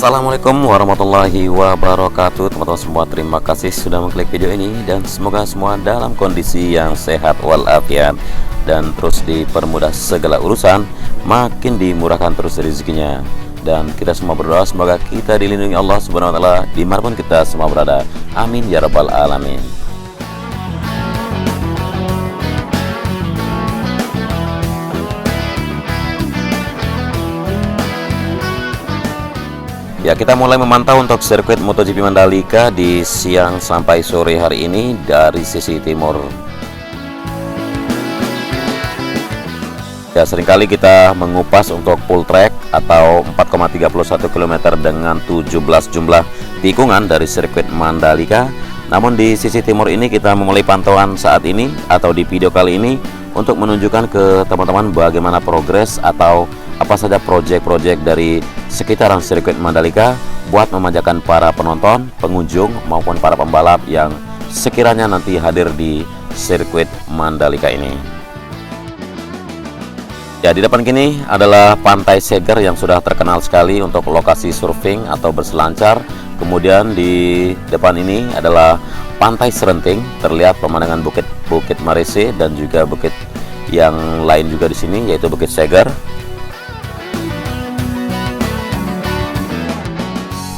Assalamualaikum warahmatullahi wabarakatuh. Teman-teman semua, terima kasih sudah mengklik video ini, dan semoga semua dalam kondisi yang sehat walafiat dan terus dipermudah segala urusan, makin dimurahkan terus rezekinya. Dan kita semua berdoa semoga kita dilindungi Allah Subhanahu wa taala dimanapun kita semua berada. Amin ya rabbal alamin. Ya, kita mulai memantau untuk sirkuit MotoGP Mandalika di siang sampai sore hari ini dari sisi timur. Ya, seringkali kita mengupas untuk full track atau 4,31 km dengan 17 jumlah tikungan dari sirkuit Mandalika. Namun di sisi timur ini kita memulai pantauan saat ini atau di video kali ini untuk menunjukkan ke teman-teman bagaimana progres atau apa saja proyek-proyek dari sekitaran sirkuit Mandalika buat memanjakan para penonton, pengunjung maupun para pembalap yang sekiranya nanti hadir di sirkuit Mandalika ini. Ya, di depan kini adalah Pantai Seger yang sudah terkenal sekali untuk lokasi surfing atau berselancar. Kemudian di depan ini adalah Pantai Serenting, terlihat pemandangan Bukit Marese dan juga bukit yang lain juga di sini, yaitu Bukit Seger.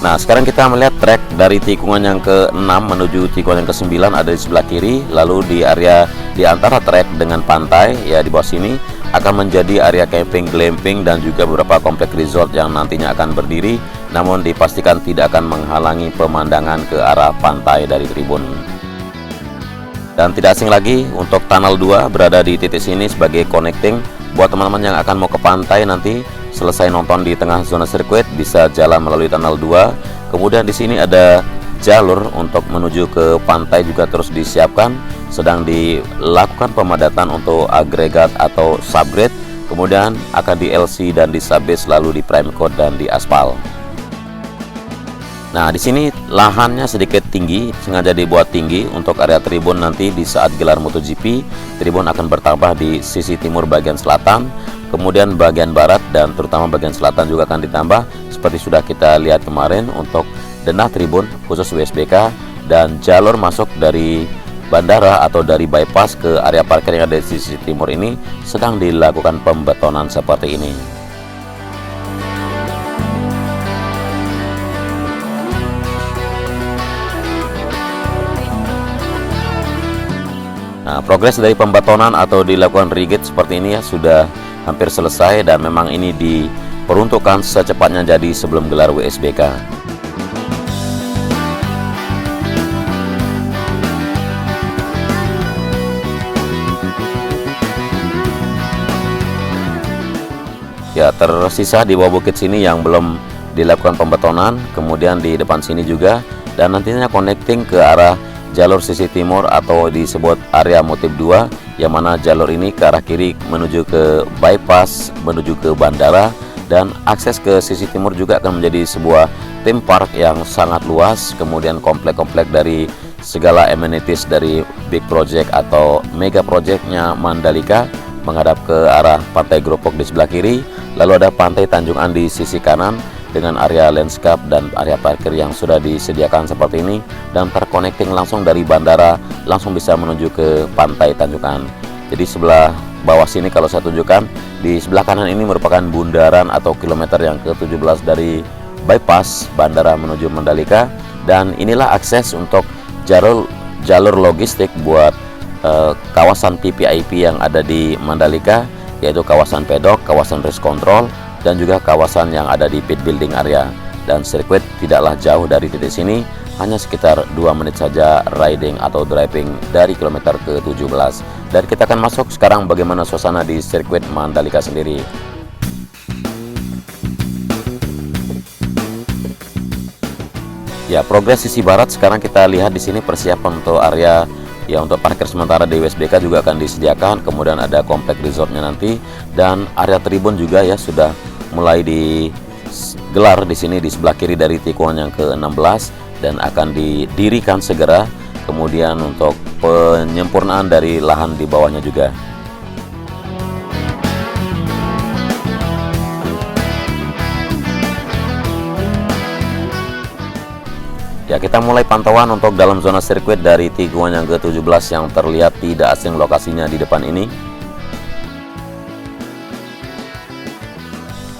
Nah, sekarang kita melihat trek dari tikungan yang ke-6 menuju tikungan yang ke-9 ada di sebelah kiri. Lalu di area di antara trek dengan pantai, ya di bawah sini akan menjadi area camping, glamping dan juga beberapa komplek resort yang nantinya akan berdiri, namun dipastikan tidak akan menghalangi pemandangan ke arah pantai dari tribun. Dan tidak asing lagi untuk Tunnel 2 berada di titik sini sebagai connecting buat teman-teman yang akan mau ke pantai nanti. Selesai nonton di tengah zona sirkuit bisa jalan melalui Tunnel 2. Kemudian di sini ada jalur untuk menuju ke pantai juga terus disiapkan, sedang dilakukan pemadatan untuk agregat atau subgrade. Kemudian akan di LC dan di subbase, lalu di prime coat dan di aspal. Nah, di sini lahannya sedikit tinggi, sengaja dibuat tinggi untuk area tribun. Nanti di saat gelar MotoGP, tribun akan bertambah di sisi timur bagian selatan, kemudian bagian barat dan terutama bagian selatan juga akan ditambah seperti sudah kita lihat kemarin untuk denah tribun khusus WSBK. Dan jalur masuk dari bandara atau dari bypass ke area parkir yang ada di sisi timur ini sedang dilakukan pembetonan seperti ini. Nah, progres dari pembetonan atau dilakukan rigid seperti ini ya sudah hampir selesai, dan memang ini diperuntukkan secepatnya jadi sebelum gelar WSBK. Ya, tersisa di bawah bukit sini yang belum dilakukan pembetonan, kemudian di depan sini juga, dan nantinya connecting ke arah jalur sisi timur atau disebut area motif 2, yang mana jalur ini ke arah kiri menuju ke bypass menuju ke bandara, dan akses ke sisi timur juga akan menjadi sebuah theme park yang sangat luas. Kemudian komplek-komplek dari segala amenities dari big project atau mega projectnya Mandalika menghadap ke arah Pantai Gropok di sebelah kiri. Lalu ada Pantai Tanjungan di sisi kanan dengan area landscape dan area parkir yang sudah disediakan seperti ini, dan terconnecting langsung dari bandara langsung bisa menuju ke Pantai Tanjungan. Jadi sebelah bawah sini kalau saya tunjukkan, di sebelah kanan ini merupakan bundaran atau kilometer yang ke-17 dari bypass bandara menuju Mandalika, dan inilah akses untuk jalur logistik buat kawasan PPIP yang ada di Mandalika, yaitu kawasan pedok, kawasan race control, dan juga kawasan yang ada di pit building area. Dan sirkuit tidaklah jauh dari titik sini, hanya sekitar 2 menit saja riding atau driving dari kilometer ke-17. Dan kita akan masuk sekarang bagaimana suasana di sirkuit Mandalika sendiri. Ya, progres sisi barat sekarang kita lihat di sini persiapan untuk area ya untuk parkir sementara di WSBK juga akan disediakan. Kemudian ada komplek resortnya nanti, dan area tribun juga ya sudah mulai digelar di sini di sebelah kiri dari tikungan yang ke-16 dan akan didirikan segera. Kemudian untuk penyempurnaan dari lahan di bawahnya juga. Ya, kita mulai pantauan untuk dalam zona sirkuit dari tikungan yang ke-17 yang terlihat tidak asing lokasinya di depan ini.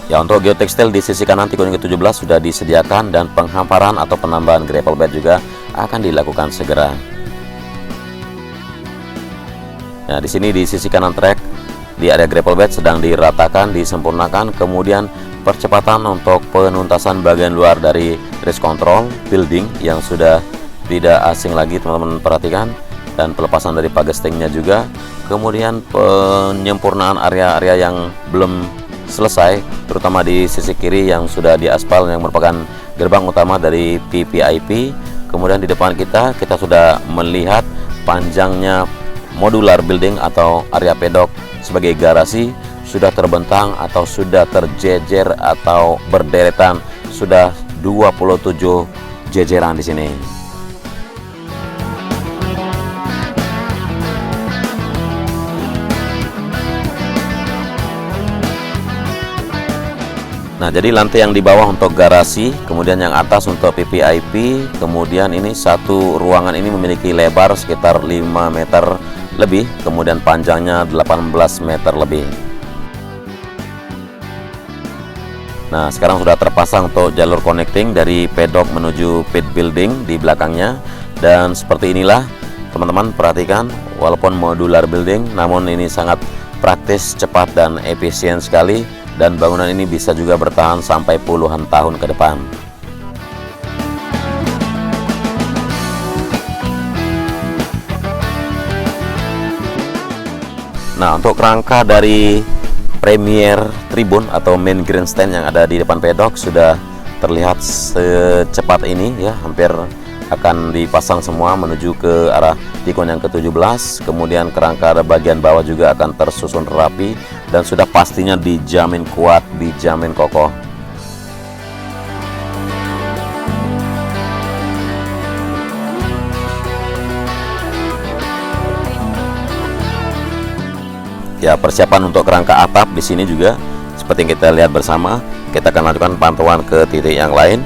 Ya, untuk geotekstil di sisi kanan tikungan ke-17 sudah disediakan dan penghamparan atau penambahan gravel bed juga akan dilakukan segera. Nah, di sini di sisi kanan trek di area gravel bed sedang diratakan, disempurnakan, kemudian percepatan untuk penuntasan bagian luar dari race control building yang sudah tidak asing lagi, teman-teman perhatikan, dan pelepasan dari pagestingnya juga, kemudian penyempurnaan area-area yang belum selesai, terutama di sisi kiri yang sudah diaspal yang merupakan gerbang utama dari VVIP. Kemudian di depan kita sudah melihat panjangnya modular building atau area pedok sebagai garasi sudah terbentang atau sudah terjejer atau berderetan, sudah 27 jejeran di sini. Nah, jadi lantai yang di bawah untuk garasi, kemudian yang atas untuk VVIP, kemudian ini satu ruangan ini memiliki lebar sekitar 5 meter lebih, kemudian panjangnya 18 meter lebih. Nah, sekarang sudah terpasang untuk jalur connecting dari pedok menuju pit building di belakangnya. Dan seperti inilah teman-teman perhatikan, walaupun modular building namun ini sangat praktis, cepat dan efisien sekali, dan bangunan ini bisa juga bertahan sampai puluhan tahun ke depan. Nah, untuk rangka dari Premier Tribun atau main grandstand yang ada di depan pedok sudah terlihat secepat ini ya, hampir akan dipasang semua menuju ke arah tikungan yang ke-17. Kemudian kerangka bagian bawah juga akan tersusun rapi dan sudah pastinya dijamin kuat, dijamin kokoh. Ya, persiapan untuk kerangka atap di sini juga seperti yang kita lihat bersama. Kita akan lakukan pantauan ke titik yang lain.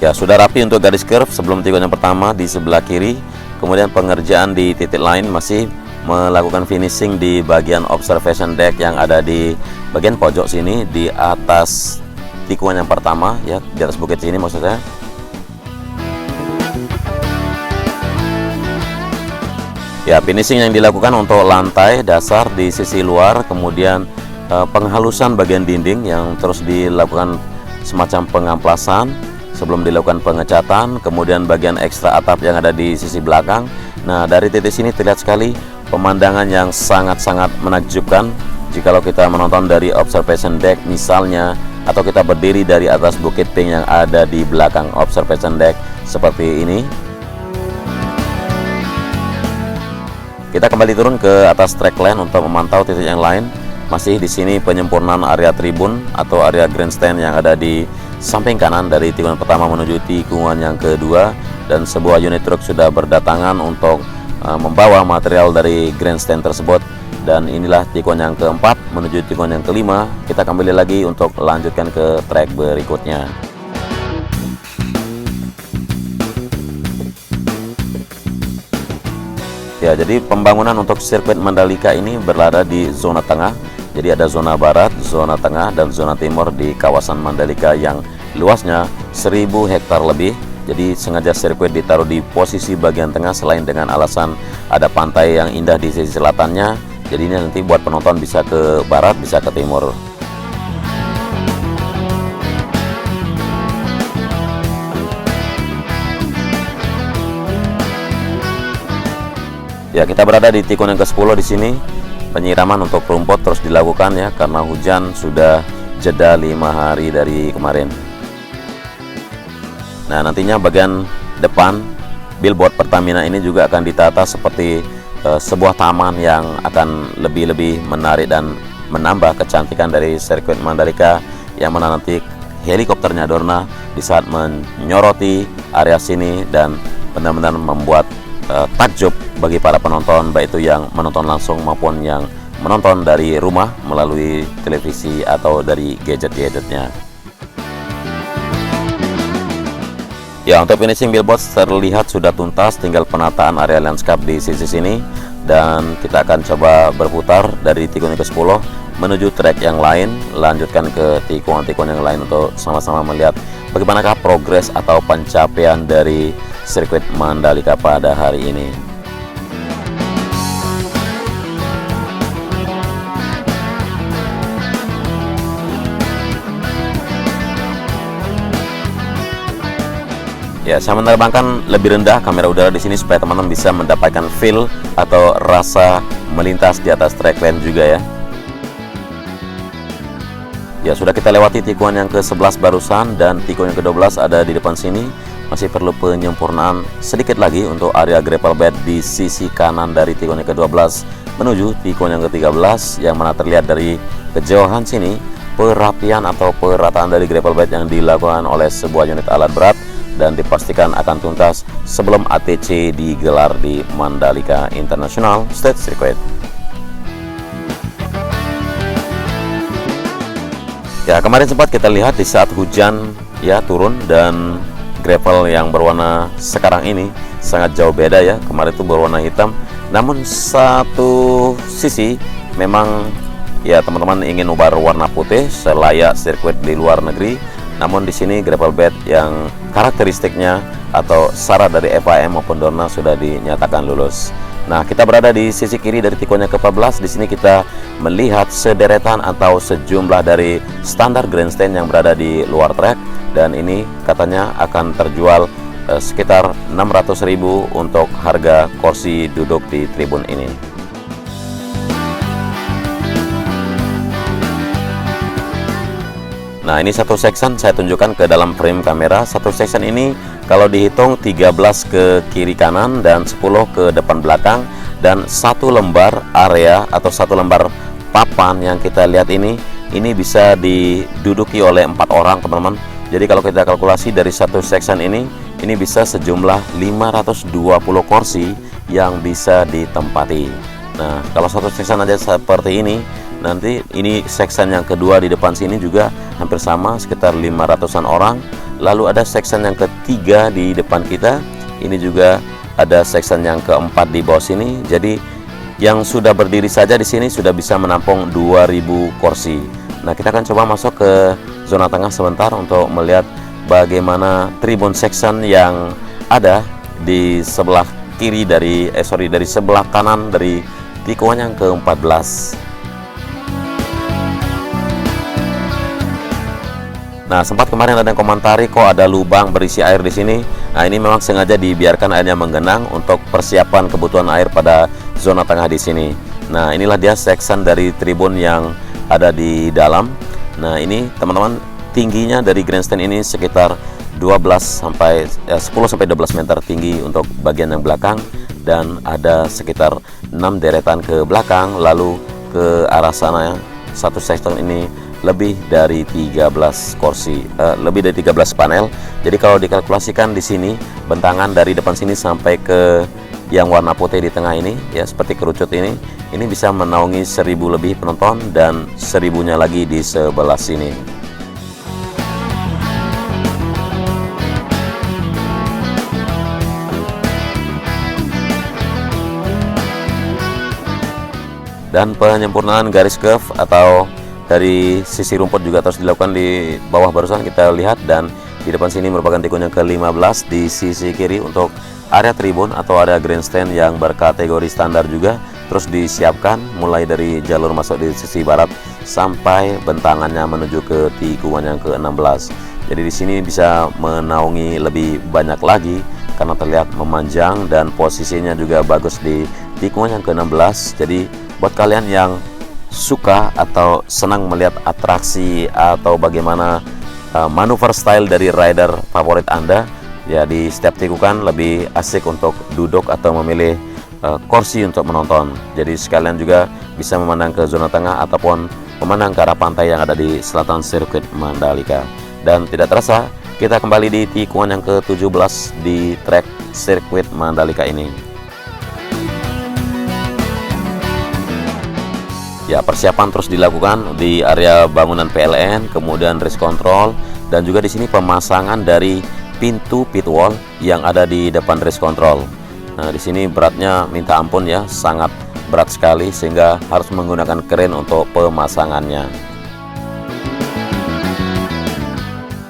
Ya, sudah rapi untuk garis curve sebelum tikungan yang pertama di sebelah kiri. Kemudian pengerjaan di titik lain masih melakukan finishing di bagian observation deck yang ada di bagian pojok sini di atas tikungan yang pertama ya, di atas bukit sini maksudnya. Ya, finishing yang dilakukan untuk lantai dasar di sisi luar, kemudian penghalusan bagian dinding yang terus dilakukan semacam pengamplasan sebelum dilakukan pengecatan, kemudian bagian ekstra atap yang ada di sisi belakang. Nah, dari titik sini terlihat sekali pemandangan yang sangat-sangat menakjubkan jikalau kita menonton dari observation deck misalnya, atau kita berdiri dari atas bukit pink yang ada di belakang observation deck seperti ini. Kita kembali turun ke atas track line untuk memantau titik yang lain. Masih di sini penyempurnaan area tribun atau area grandstand yang ada di samping kanan dari tikungan pertama menuju tikungan yang kedua, dan sebuah unit truk sudah berdatangan untuk membawa material dari grandstand tersebut. Dan inilah tikungan yang keempat menuju tikungan yang kelima. Kita kembali lagi untuk lanjutkan ke trek berikutnya. Ya, jadi pembangunan untuk sirkuit Mandalika ini berada di zona tengah. Jadi ada zona barat, zona tengah, dan zona timur di kawasan Mandalika yang luasnya 1000 hektar lebih. Jadi sengaja sirkuit ditaruh di posisi bagian tengah selain dengan alasan ada pantai yang indah di sisi selatannya. Jadi ini nanti buat penonton bisa ke barat, bisa ke timur. Ya, kita berada di tikungan yang ke-10 di sini. Penyiraman untuk rumput terus dilakukan ya, karena hujan sudah jeda 5 hari dari kemarin. Nah, nantinya bagian depan billboard Pertamina ini juga akan ditata seperti sebuah taman yang akan lebih menarik dan menambah kecantikan dari sirkuit Mandalika, yang mana nanti helikopternya Dorna di saat menyoroti area sini dan benar-benar membuat takjub bagi para penonton, baik itu yang menonton langsung maupun yang menonton dari rumah melalui televisi atau dari gadget-gadgetnya. Ya, untuk finishing billboard terlihat sudah tuntas, tinggal penataan area landscape di sisi sini, dan kita akan coba berputar dari tikungan ke-10 menuju trek yang lain, lanjutkan ke tikungan-tikungan yang lain untuk sama-sama melihat bagaimanakah progres atau pencapaian dari sirkuit Mandalika pada hari ini. Ya, saya menerbangkan lebih rendah kamera udara di sini supaya teman-teman bisa mendapatkan feel atau rasa melintas di atas track lane juga ya. Ya, sudah kita lewati tikungan yang ke-11 barusan dan tikungan yang ke-12 ada di depan sini. Masih perlu penyempurnaan sedikit lagi untuk area gravel bed di sisi kanan dari tikungan yang ke-12 menuju tikungan yang ke-13, yang mana terlihat dari kejauhan sini perapian atau perataan dari gravel bed yang dilakukan oleh sebuah unit alat berat dan dipastikan akan tuntas sebelum ATC digelar di Mandalika International State Circuit. Ya, kemarin sempat kita lihat di saat hujan ya turun dan gravel yang berwarna sekarang ini sangat jauh beda ya. Kemarin itu berwarna hitam, namun satu sisi memang ya teman-teman ingin ubah warna putih selayak sirkuit di luar negeri. Namun di sini gravel bed yang karakteristiknya atau syarat dari FIM maupun Dorna sudah dinyatakan lulus. Nah, kita berada di sisi kiri dari tikungan yang ke-14. Di sini kita melihat sederetan atau sejumlah dari standar grandstand yang berada di luar trek, dan ini katanya akan terjual sekitar 600.000 untuk harga kursi duduk di tribun ini. Nah, ini satu section saya tunjukkan ke dalam frame kamera. Satu section ini kalau dihitung 13 ke kiri kanan dan 10 ke depan belakang, dan satu lembar area atau satu lembar papan yang kita lihat ini bisa diduduki oleh 4 orang teman-teman. Jadi kalau kita kalkulasi dari satu section ini bisa sejumlah 520 kursi yang bisa ditempati. Nah, kalau satu section aja seperti ini, nanti ini section yang kedua di depan sini juga hampir sama, sekitar 500-an orang. Lalu ada section yang ketiga di depan kita, ini juga ada section yang keempat di bawah sini. Jadi yang sudah berdiri saja di sini sudah bisa menampung 2000 kursi. Nah, kita akan coba masuk ke zona tengah sebentar untuk melihat bagaimana tribun section yang ada di sebelah kiri dari dari sebelah kanan dari tikungan yang ke-14. Nah, sempat kemarin ada yang komentari kok ada lubang berisi air di sini. Nah, ini memang sengaja dibiarkan airnya menggenang untuk persiapan kebutuhan air pada zona tengah di sini. Nah, inilah dia section dari tribun yang ada di dalam. Nah, ini teman-teman tingginya dari grandstand ini sekitar 10 sampai 12 meter tinggi untuk bagian yang belakang, dan ada sekitar 6 deretan ke belakang. Lalu ke arah sana satu section ini lebih dari 13 kursi, lebih dari 13 panel. Jadi kalau dikalkulasikan di sini bentangan dari depan sini sampai ke yang warna putih di tengah ini ya, seperti kerucut ini bisa menaungi 1000 lebih penonton dan 1000-nya lagi di sebelah sini. Dan penyempurnaan garis curve atau dari sisi rumput juga terus dilakukan di bawah barusan kita lihat, dan di depan sini merupakan tikungan yang ke-15 di sisi kiri untuk area tribun atau area grandstand yang berkategori standar juga terus disiapkan mulai dari jalur masuk di sisi barat sampai bentangannya menuju ke tikungan yang ke-16. Jadi di sini bisa menaungi lebih banyak lagi karena terlihat memanjang dan posisinya juga bagus di tikungan yang ke-16. Jadi buat kalian yang suka atau senang melihat atraksi atau bagaimana manuver style dari rider favorit Anda, ya di setiap tikungan lebih asik untuk duduk atau memilih kursi untuk menonton. Jadi sekalian juga bisa memandang ke zona tengah ataupun memandang ke arah pantai yang ada di selatan sirkuit Mandalika. Dan tidak terasa kita kembali di tikungan yang ke-17 di trek sirkuit Mandalika ini. Ya, persiapan terus dilakukan di area bangunan PLN, kemudian race control, dan juga di sini pemasangan dari pintu pit wall yang ada di depan race control. Nah, di sini beratnya minta ampun ya, sangat berat sekali sehingga harus menggunakan kren untuk pemasangannya.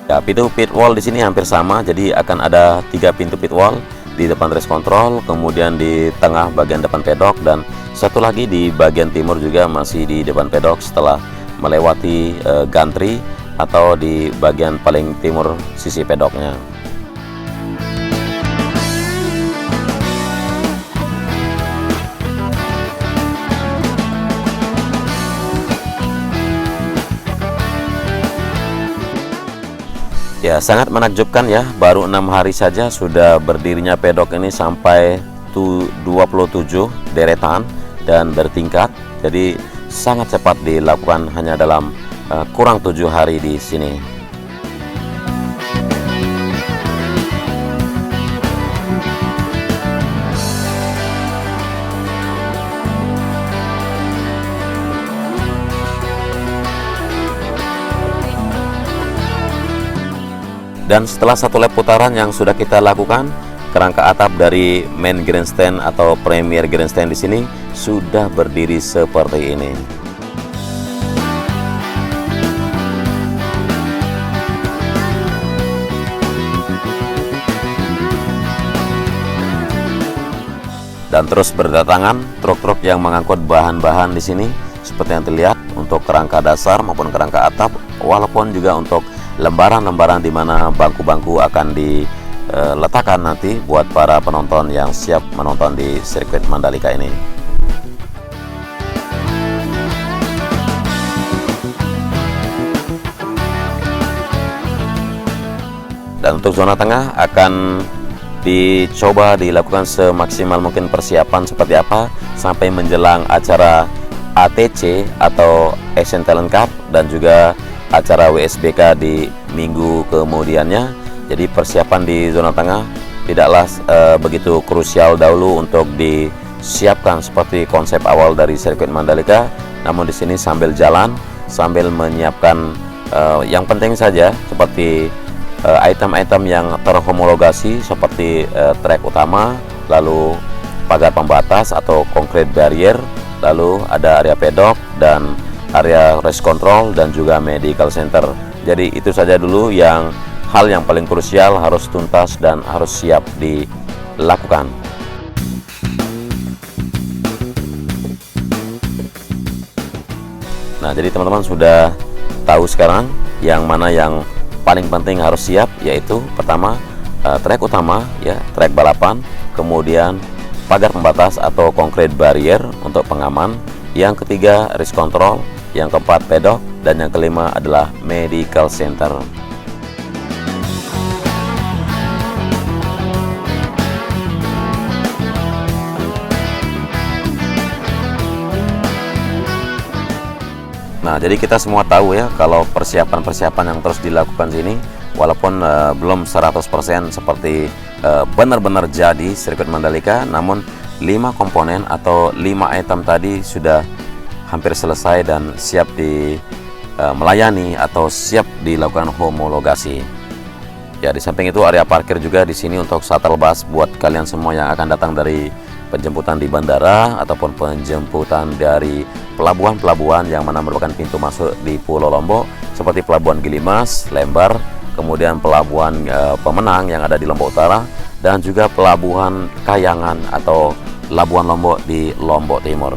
Ya, pintu pit wall di sini hampir sama, jadi akan ada 3 pintu pit wall di depan race control, kemudian di tengah bagian depan pedok, dan satu lagi di bagian timur juga masih di depan pedok setelah melewati gantry atau di bagian paling timur sisi pedoknya. Ya, sangat menakjubkan ya, baru 6 hari saja sudah berdirinya pedok ini sampai 27 deretan dan bertingkat. Jadi sangat cepat dilakukan hanya dalam kurang 7 hari di sini. Dan setelah 1 lap putaran yang sudah kita lakukan, kerangka atap dari main grandstand atau premier grandstand di sini sudah berdiri seperti ini. Dan terus berdatangan truk-truk yang mengangkut bahan-bahan di sini seperti yang terlihat untuk kerangka dasar maupun kerangka atap, walaupun juga untuk lembaran-lembaran di mana bangku-bangku akan diletakkan nanti buat para penonton yang siap menonton di sirkuit Mandalika ini. Dan untuk zona tengah akan dicoba dilakukan semaksimal mungkin persiapan seperti apa sampai menjelang acara ATC atau Asian Talent Cup dan juga acara WSBK di minggu kemudiannya. Jadi persiapan di zona tengah tidaklah begitu krusial dahulu untuk disiapkan seperti konsep awal dari sirkuit Mandalika. Namun di sini sambil jalan, sambil menyiapkan yang penting saja seperti item-item yang terhomologasi seperti trek utama, lalu pagar pembatas atau concrete barrier, lalu ada area pedok dan area race control dan juga medical center. Jadi itu saja dulu yang hal yang paling krusial harus tuntas dan harus siap dilakukan. Nah, jadi teman-teman sudah tahu sekarang yang mana yang paling penting harus siap, yaitu pertama trek utama ya, trek balapan, kemudian pagar pembatas atau concrete barrier untuk pengaman, yang ketiga race control, yang keempat pedok, dan yang kelima adalah medical center. Nah, jadi kita semua tahu ya kalau persiapan-persiapan yang terus dilakukan sini walaupun belum 100% seperti benar-benar jadi sirkuit Mandalika, namun 5 komponen atau 5 item tadi sudah hampir selesai dan siap melayani atau siap dilakukan homologasi. Ya, di samping itu area parkir juga di sini untuk shuttle bus buat kalian semua yang akan datang dari penjemputan di bandara ataupun penjemputan dari pelabuhan-pelabuhan yang mana merupakan pintu masuk di Pulau Lombok seperti Pelabuhan Gilimas, Lembar, kemudian Pelabuhan Pemenang yang ada di Lombok Utara, dan juga Pelabuhan Kayangan atau Labuan Lombok di Lombok Timur.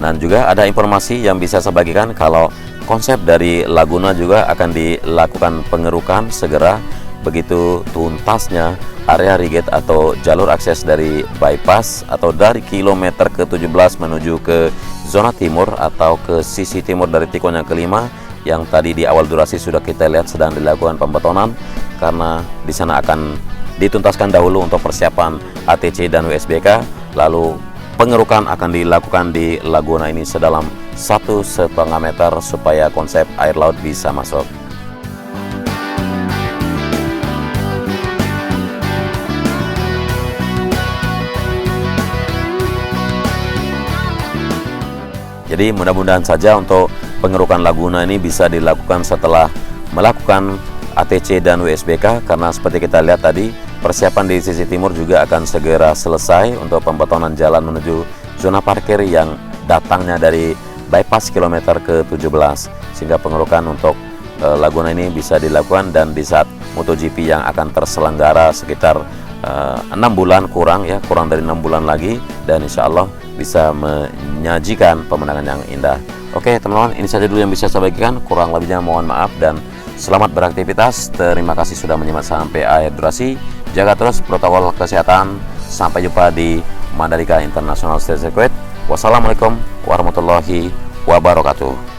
Dan juga ada informasi yang bisa saya bagikan kalau konsep dari Laguna juga akan dilakukan pengerukan segera begitu tuntasnya area rigid atau jalur akses dari bypass atau dari kilometer ke-17 menuju ke zona timur atau ke sisi timur dari tikun yang kelima, yang tadi di awal durasi sudah kita lihat sedang dilakukan pembetonan karena di sana akan dituntaskan dahulu untuk persiapan ATC dan WSBK, lalu pengerukan akan dilakukan di Laguna ini sedalam 1,5 meter supaya konsep air laut bisa masuk. Jadi mudah-mudahan saja untuk pengerukan Laguna ini bisa dilakukan setelah melakukan ATC dan WSBK, karena seperti kita lihat tadi persiapan di sisi timur juga akan segera selesai untuk pembetonan jalan menuju zona parkir yang datangnya dari bypass kilometer ke-17, sehingga pengerukan untuk Laguna ini bisa dilakukan. Dan di saat MotoGP yang akan terselenggara sekitar 6 bulan kurang dari 6 bulan lagi, dan insya Allah bisa menyajikan pemandangan yang indah. Oke teman-teman, ini saja dulu yang bisa saya bagikan, kurang lebihnya mohon maaf dan selamat beraktivitas. Terima kasih sudah menyimak sampai akhir durasi. Jaga terus protokol kesehatan. Sampai jumpa di Mandalika International Street Circuit. Wassalamualaikum warahmatullahi wabarakatuh.